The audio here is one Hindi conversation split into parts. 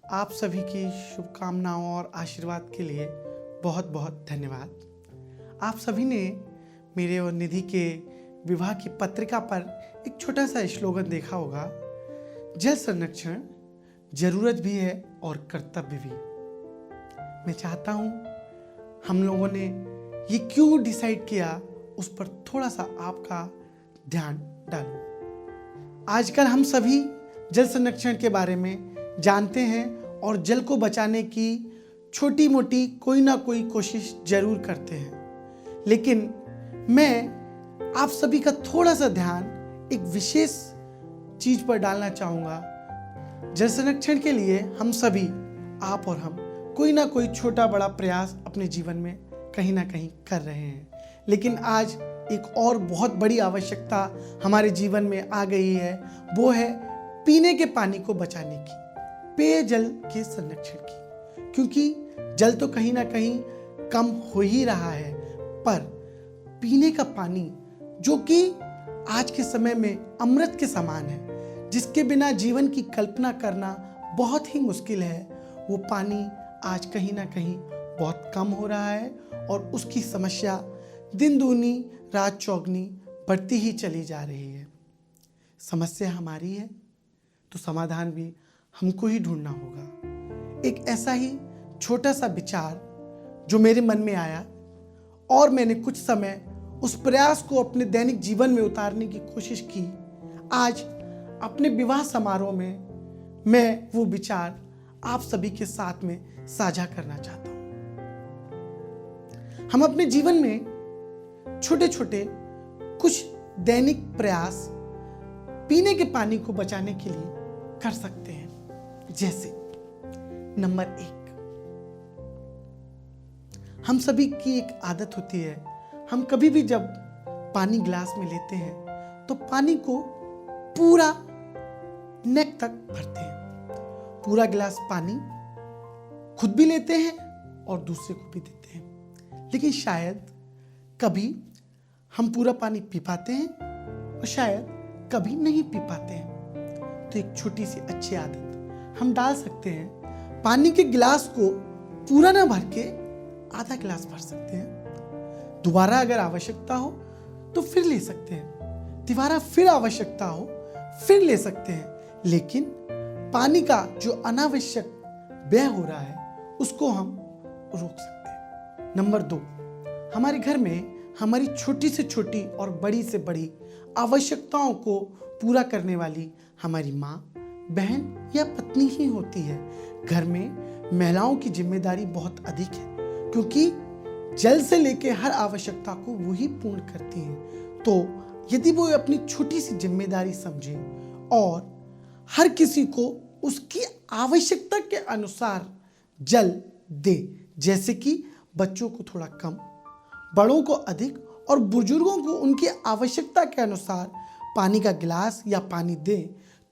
आप सभी की शुभकामनाओं और आशीर्वाद के लिए बहुत बहुत धन्यवाद। आप सभी ने मेरे और निधि के विवाह की पत्रिका पर एक छोटा सा स्लोगन देखा होगा, जल संरक्षण जरूरत भी है और कर्तव्य भी। मैं चाहता हूँ हम लोगों ने ये क्यों डिसाइड किया, उस पर थोड़ा सा आपका ध्यान डालूं। आजकल हम सभी जल संरक्षण के बारे में जानते हैं और जल को बचाने की छोटी मोटी कोई ना कोई कोशिश जरूर करते हैं, लेकिन मैं आप सभी का थोड़ा सा ध्यान एक विशेष चीज पर डालना चाहूँगा। जल संरक्षण के लिए हम सभी, आप और हम, कोई ना कोई छोटा बड़ा प्रयास अपने जीवन में कहीं ना कहीं कर रहे हैं, लेकिन आज एक और बहुत बड़ी आवश्यकता हमारे जीवन में आ गई है, वो है पीने के पानी को बचाने की, पेयजल के संरक्षण की। क्योंकि जल तो कहीं ना कहीं कम हो ही रहा है, पर पीने का पानी जो कि आज के समय में अमृत के समान है, जिसके बिना जीवन की कल्पना करना बहुत ही मुश्किल है, वो पानी आज कहीं ना कहीं बहुत कम हो रहा है और उसकी समस्या दिन दूनी रात चौगनी बढ़ती ही चली जा रही है। समस्या हमारी है तो समाधान भी हमको ही ढूंढना होगा। एक ऐसा ही छोटा सा विचार जो मेरे मन में आया और मैंने कुछ समय उस प्रयास को अपने दैनिक जीवन में उतारने की कोशिश की। आज अपने विवाह समारोह में मैं वो विचार आप सभी के साथ में साझा करना चाहता हूँ। हम अपने जीवन में छोटे छोटे कुछ दैनिक प्रयास पीने के पानी को बचाने के लिए कर सकते हैं। जैसे नंबर 1, हम सभी की एक आदत होती है, हम कभी भी जब पानी गिलास में लेते हैं तो पानी को पूरा नेक तक भरते हैं। पूरा गिलास पानी खुद भी लेते हैं और दूसरे को भी देते हैं, लेकिन शायद कभी हम पूरा पानी पी पाते हैं और शायद कभी नहीं पी पाते हैं। तो एक छोटी सी अच्छी आदत हम डाल सकते हैं, पानी के गिलास को पूरा ना भर के आधा गिलास भर सकते हैं। दोबारा अगर आवश्यकता हो तो फिर ले सकते हैं, दोबारा फिर आवश्यकता हो फिर ले सकते हैं, लेकिन पानी का जो अनावश्यक व्यय हो रहा है उसको हम रोक सकते हैं। नंबर 2, हमारे घर में हमारी छोटी से छोटी और बड़ी से बड़ी आवश्यकताओं को पूरा करने वाली हमारी माँ, बहन या पत्नी ही होती है। घर में महिलाओं की जिम्मेदारी बहुत अधिक है, क्योंकि जल से लेकर हर आवश्यकता को वो ही पूर्ण करती हैं। तो यदि वो अपनी छोटी सी जिम्मेदारी समझे और हर किसी को उसकी आवश्यकता के अनुसार जल दे, जैसे कि बच्चों को थोड़ा कम, बड़ों को अधिक और बुजुर्गों को उनकी आवश्यकता के अनुसार पानी का गिलास या पानी दे,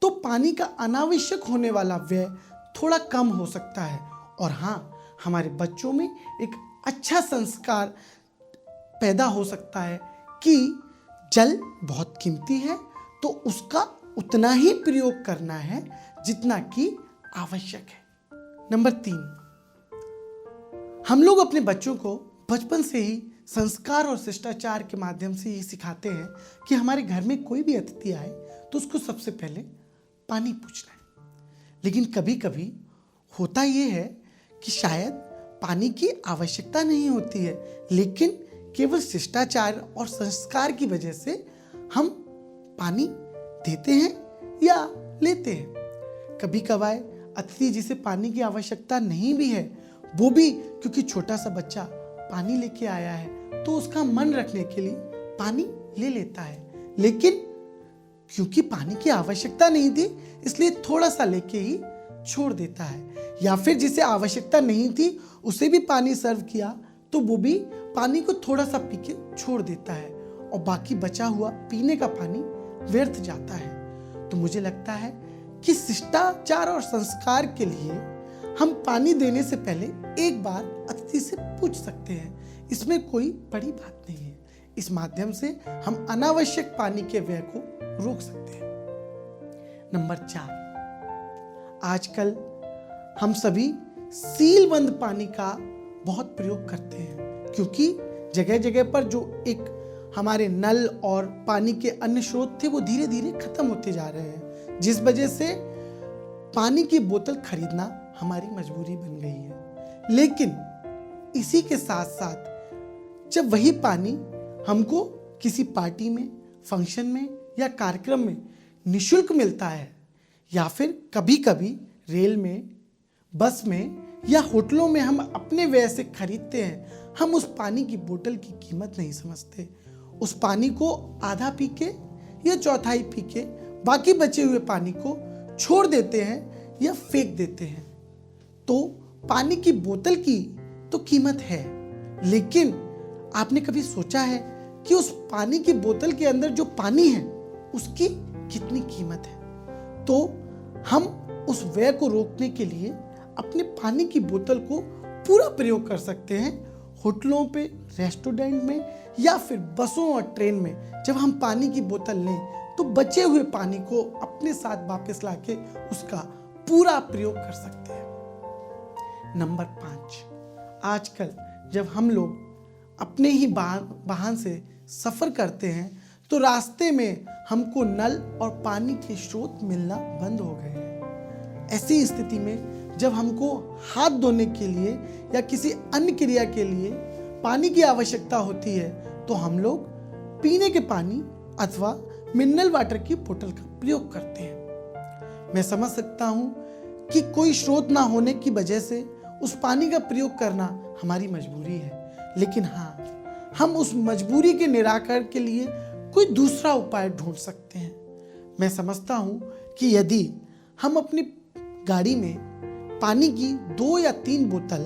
तो पानी का अनावश्यक होने वाला व्यय थोड़ा कम हो सकता है। और हाँ, हमारे बच्चों में एक अच्छा संस्कार पैदा हो सकता है कि जल बहुत कीमती है, तो उसका उतना ही प्रयोग करना है जितना कि आवश्यक है। नंबर 3, हम लोग अपने बच्चों को बचपन से ही संस्कार और शिष्टाचार के माध्यम से ये सिखाते हैं कि हमारे घर में कोई भी अतिथि आए तो उसको सबसे पहले पानी पूछना है। लेकिन कभी कभी होता ये है कि शायद पानी की आवश्यकता नहीं होती है, लेकिन केवल शिष्टाचार और संस्कार की वजह से हम पानी देते हैं या लेते हैं। कभी कभार अतिथि जिसे पानी की आवश्यकता नहीं भी है, वो भी क्योंकि छोटा सा बच्चा पानी लेके आया है तो उसका मन रखने के लिए पानी ले लेता है, लेकिन क्योंकि पानी की आवश्यकता नहीं थी इसलिए थोड़ा सा लेके ही छोड़ देता है। या फिर जिसे आवश्यकता नहीं थी उसे भी पानी सर्व किया तो वो भी पानी को थोड़ा सा पी के छोड़ देता है और बाकी बचा हुआ पीने का पानी व्यर्थ जाता है। तो मुझे लगता है कि शिष्टाचार और संस्कार के लिए हम पानी देने से पहले एक बार अतिथि से पूछ सकते हैं। इसमें कोई बड़ी बात नहीं है। इस माध्यम से हम अनावश्यक पानी के व्यय को रोक सकते हैं। नंबर 4, आजकल हम सभी सीलबंद पानी का बहुत प्रयोग करते हैं, क्योंकि जगह जगह पर जो एक हमारे नल और पानी के अन्य स्रोत थे वो धीरे धीरे खत्म होते जा रहे हैं, जिस वजह से पानी की बोतल खरीदना हमारी मजबूरी बन गई है। लेकिन इसी के साथ साथ जब वही पानी हमको किसी पार्टी में, फंक्शन में या कार्यक्रम में निःशुल्क मिलता है, या फिर कभी कभी रेल में, बस में या होटलों में हम अपने व्यय से खरीदते हैं, हम उस पानी की बोतल की कीमत नहीं समझते। उस पानी को आधा पी के या चौथाई पी के बाकी बचे हुए पानी को छोड़ देते हैं या फेंक देते हैं। तो पानी की बोतल की तो कीमत है, लेकिन आपने कभी सोचा है कि उस पानी की बोतल के अंदर जो पानी है उसकी कितनी कीमत है? तो हम उस व्यय को रोकने के लिए अपने पानी की बोतल को पूरा प्रयोग कर सकते हैं। होटलों पे, रेस्टोरेंट में या फिर बसों और ट्रेन में जब हम पानी की बोतल लें तो बचे हुए पानी को अपने साथ वापस लाके उसका पूरा प्रयोग कर सकते हैं। नंबर 5, आजकल जब हम लोग अपने ही वाहन से सफ़र करते हैं तो रास्ते में हमको नल और पानी के स्रोत मिलना बंद हो गए हैं। ऐसी स्थिति में जब हमको हाथ धोने के लिए या किसी अन्य क्रिया के लिए पानी की आवश्यकता होती है तो हम लोग पीने के पानी अथवा मिनरल वाटर की बोतल का प्रयोग करते हैं। मैं समझ सकता हूँ कि कोई स्रोत ना होने की वजह से उस पानी का प्रयोग करना हमारी मजबूरी है, लेकिन हाँ, हम उस मजबूरी के निराकरण के लिए कोई दूसरा उपाय ढूंढ सकते हैं। मैं समझता हूँ कि यदि हम अपनी गाड़ी में पानी की 2 या 3 बोतल,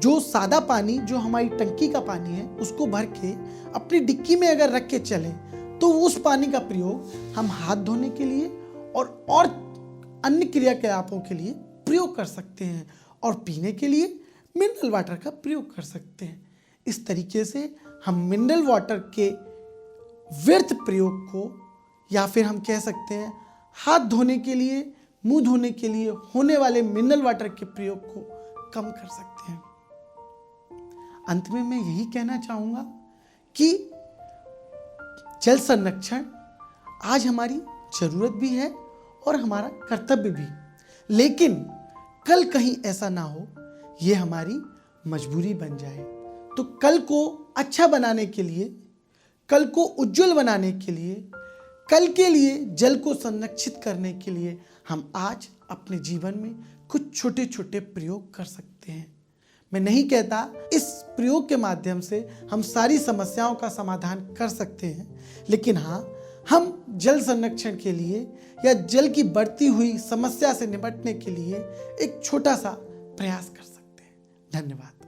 जो सादा पानी, जो हमारी टंकी का पानी है, उसको भर के अपनी डिक्की में अगर रख के चलें तो उस पानी का प्रयोग हम हाथ धोने के लिए और अन्य क्रियाकलापों के लिए प्रयोग कर सकते हैं, और पीने के लिए मिनरल वाटर का प्रयोग कर सकते हैं। इस तरीके से हम मिनरल वाटर के व्यर्थ प्रयोग को, या फिर हम कह सकते हैं हाथ धोने के लिए, मुंह धोने के लिए होने वाले मिनरल वाटर के प्रयोग को कम कर सकते हैं। अंत में मैं यही कहना चाहूँगा कि जल संरक्षण आज हमारी जरूरत भी है और हमारा कर्तव्य भी, लेकिन कल कहीं ऐसा ना हो ये हमारी मजबूरी बन जाए। तो कल को अच्छा बनाने के लिए, कल को उज्जवल बनाने के लिए, कल के लिए जल को संरक्षित करने के लिए हम आज अपने जीवन में कुछ छोटे छोटे प्रयोग कर सकते हैं। मैं नहीं कहता इस प्रयोग के माध्यम से हम सारी समस्याओं का समाधान कर सकते हैं, लेकिन हाँ, हम जल संरक्षण के लिए या जल की बढ़ती हुई समस्या से निपटने के लिए एक छोटा सा प्रयास कर सकते हैं। धन्यवाद।